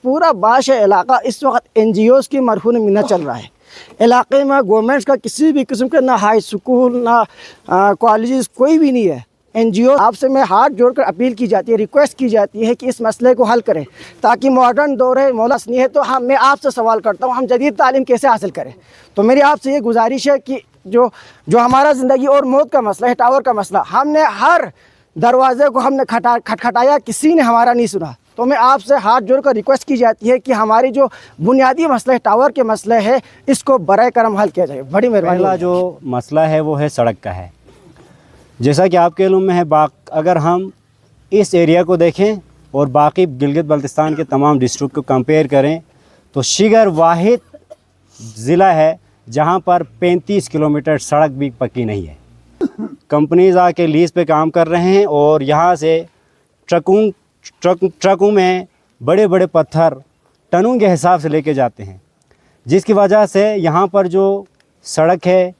پورا باش علاقہ اس وقت این جی اوز کی مرہون منت چل رہا ہے۔ علاقے میں گورنمنٹس کا کسی بھی قسم کا نہ ہائی اسکول نہ کالجز کوئی بھی نہیں ہے۔ این جی او آپ سے میں ہاتھ جوڑ کر اپیل کی جاتی ہے، ریکویسٹ کی جاتی ہے کہ اس مسئلے کو حل کریں تاکہ ماڈرن دور ہے مولس نہیں ہے تو میں آپ سے سوال کرتا ہوں ہم جدید تعلیم کیسے حاصل کریں؟ تو میری آپ سے یہ گزارش ہے کہ جو ہمارا زندگی اور موت کا مسئلہ ہے، ٹاور کا مسئلہ، ہم نے ہر دروازے کو ہم نے کھٹکھٹایا، کسی نے ہمارا نہیں سنا۔ تو میں آپ سے ہاتھ جوڑ کر ریکویسٹ کی جاتی ہے کہ ہماری جو بنیادی مسئلہ ہے، ٹاور کے مسئلے ہے، اس کو برائے کرم حل کیا جائے۔ بڑی مہربانی۔ پہلا جو مسئلہ ہے وہ ہے سڑک کا ہے۔ جیسا کہ آپ کے علم میں ہے، اگر ہم اس ایریا کو دیکھیں اور باقی گلگت بلتستان کے تمام ڈسٹرکٹ کو کمپیئر کریں تو شیگر واحد ضلع ہے جہاں پر 35 کلومیٹر سڑک بھی پکی نہیں ہے۔ کمپنیز آ کے لیز پہ کام کر رہے ہیں اور یہاں سے ٹرکوں میں بڑے بڑے پتھر ٹنوں کے حساب سے لے کے جاتے ہیں، جس کی وجہ سے یہاں پر جو سڑک ہے،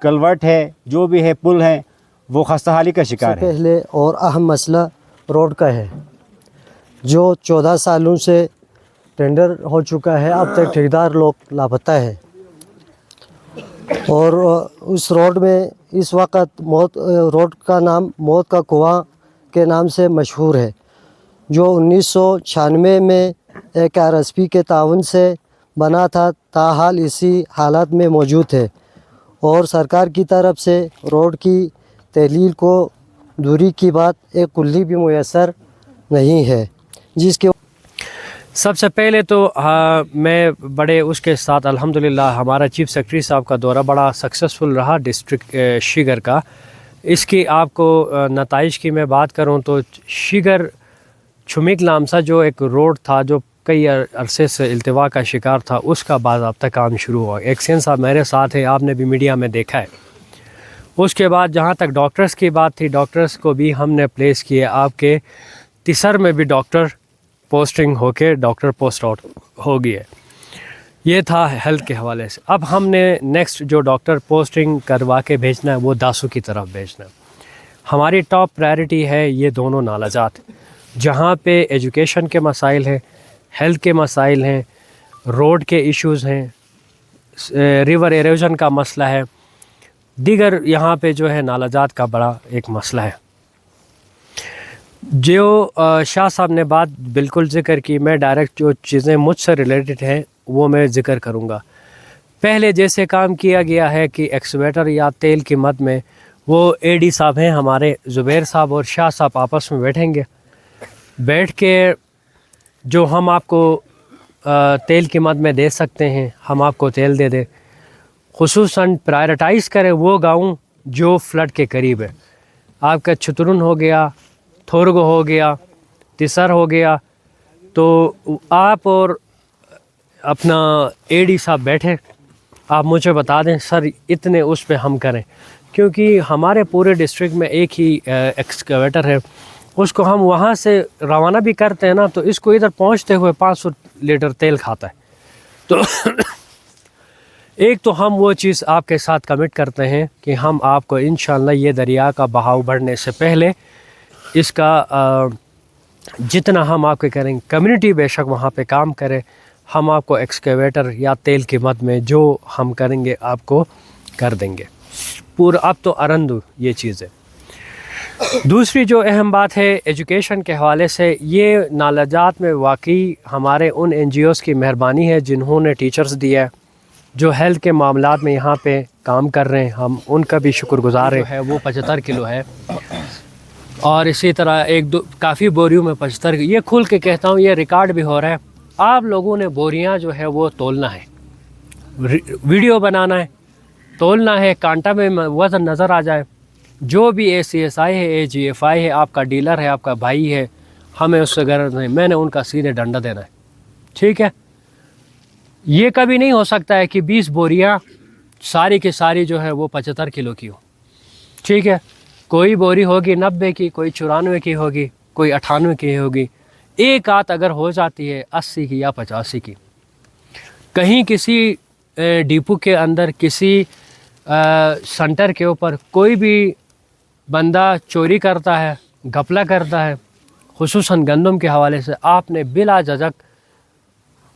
کلورٹ ہے، جو بھی ہے، پل ہے، وہ خستہ حالی کا شکار ہے۔ پہلے اور اہم مسئلہ روڈ کا ہے، جو 14 سالوں سے ٹینڈر ہو چکا ہے، اب تک ٹھیکیدار لوگ لاپتہ ہے، اور اس روڈ میں اس وقت روڈ کا نام موت کا کنواں کے نام سے مشہور ہے، جو 1996 میں ایک آر ایس پی کے تعاون سے بنا تھا، تاحال اسی حالات میں موجود ہے، اور سرکار کی طرف سے روڈ کی تحلیل کو دوری کی بات ایک کلی بھی میسر نہیں ہے، جس کے سب سے پہلے تو میں بڑے اس کے ساتھ الحمدللہ ہمارا چیف سیکرٹری صاحب کا دورہ بڑا سکسیسفل رہا ڈسٹرکٹ شیگر کا۔ اس کی آپ کو نتائج کی میں بات کروں تو شیگر چھمیک لامسا جو ایک روڈ تھا جو کئی عرصے سے التوا کا شکار تھا، اس کا باضابطہ کام شروع ہوا۔ ایکسین صاحب میرے ساتھ ہیں، آپ نے بھی میڈیا میں دیکھا ہے۔ اس کے بعد جہاں تک ڈاکٹرز کی بات تھی، ڈاکٹرز کو بھی ہم نے پلیس کیے، آپ کے تیسر میں بھی ڈاکٹر پوسٹنگ ہو کے ڈاکٹر پوسٹ آؤٹ ہو گئی ہے۔ یہ تھا ہیلتھ کے حوالے سے۔ اب ہم نے نیکسٹ جو ڈاکٹر پوسٹنگ کروا کے بھیجنا ہے وہ داسو کی طرف بھیجنا ہے۔ ہماری ٹاپ پرائرٹی ہے یہ دونوں نالہ جات، جہاں پہ ایجوکیشن کے مسائل ہیں، ہیلتھ کے مسائل ہیں، روڈ کے ایشوز ہیں، ریور ایروجن کا مسئلہ ہے، دیگر یہاں پہ جو ہے نالہ جات کا بڑا ایک مسئلہ ہے۔ جو شاہ صاحب نے بات بالکل ذکر کی، میں ڈائریکٹ جو چیزیں مجھ سے ریلیٹڈ ہیں وہ میں ذکر کروں گا۔ پہلے جیسے کام کیا گیا ہے کہ ایکسکیویٹر یا تیل کی مد میں وہ اے ڈی صاحب ہیں ہمارے، زبیر صاحب اور شاہ صاحب آپس میں بیٹھیں گے، بیٹھ کے جو ہم آپ کو تیل کی مد میں دے سکتے ہیں ہم آپ کو تیل دے دیں، خصوصاً پرائرٹائز کریں وہ گاؤں جو فلڈ کے قریب ہے۔ آپ کا چھترن ہو گیا، تھورگو ہو گیا، تیسر ہو گیا، تو آپ اور اپنا اے ڈی صاحب بیٹھے، آپ مجھے بتا دیں سر اتنے اس پہ ہم کریں، کیونکہ ہمارے پورے ڈسٹرکٹ میں ایک ہی ایکسکیویٹر ہے، اس کو ہم وہاں سے روانہ بھی کرتے ہیں نا تو اس کو ادھر پہنچتے ہوئے 500 لیٹر تیل کھاتا ہے۔ تو ایک تو ہم وہ چیز آپ کے ساتھ کمٹ کرتے ہیں کہ ہم آپ کو انشاءاللہ یہ دریا کا بہاؤ بڑھنے سے پہلے اس کا جتنا ہم آپ کے کریں، کمیونٹی بے شک وہاں پہ کام کرے، ہم آپ کو ایکسکیویٹر یا تیل کی مد میں جو ہم کریں گے آپ کو کر دیں گے پورا۔ اب تو ارندو یہ چیز ہے۔ دوسری جو اہم بات ہے ایجوکیشن کے حوالے سے، یہ نالہ جات میں واقعی ہمارے ان این جی اوز کی مہربانی ہے جنہوں نے ٹیچرز دیا ہے، جو ہیلتھ کے معاملات میں یہاں پہ کام کر رہے ہیں، ہم ان کا بھی شکر گزار ہیں۔ وہ 75 کلو ہے، اور اسی طرح کافی بوریوں میں 75، یہ کھل کے کہتا ہوں یہ ریکارڈ بھی ہو رہا ہے۔ آپ لوگوں نے بوریاں جو ہے وہ تولنا ہے، ویڈیو بنانا ہے، تولنا ہے، کانٹا میں وزن نظر آ جائے۔ جو بھی اے سی ایس آئی ہے، اے جی ایف آئی ہے، آپ کا ڈیلر ہے، آپ کا بھائی ہے، ہمیں اس سے غرض نہیں، میں نے ان کا سیدھے ڈنڈا دینا ہے، ٹھیک ہے؟ یہ کبھی نہیں ہو سکتا ہے کہ 20 بوریاں ساری کی ساری جو ہے وہ 75 کلو کی ہو، ٹھیک ہے؟ کوئی بوری ہوگی 90 کی، کوئی 94 کی ہوگی، کوئی 98 کی ہوگی، ایک آدھ اگر ہو جاتی ہے 80 کی یا 85 کی۔ کہیں کسی ڈیپو کے اندر، کسی سنٹر کے اوپر کوئی بھی بندہ چوری کرتا ہے، گھپلا کرتا ہے، خصوصاً گندم کے حوالے سے، آپ نے بلا جھجک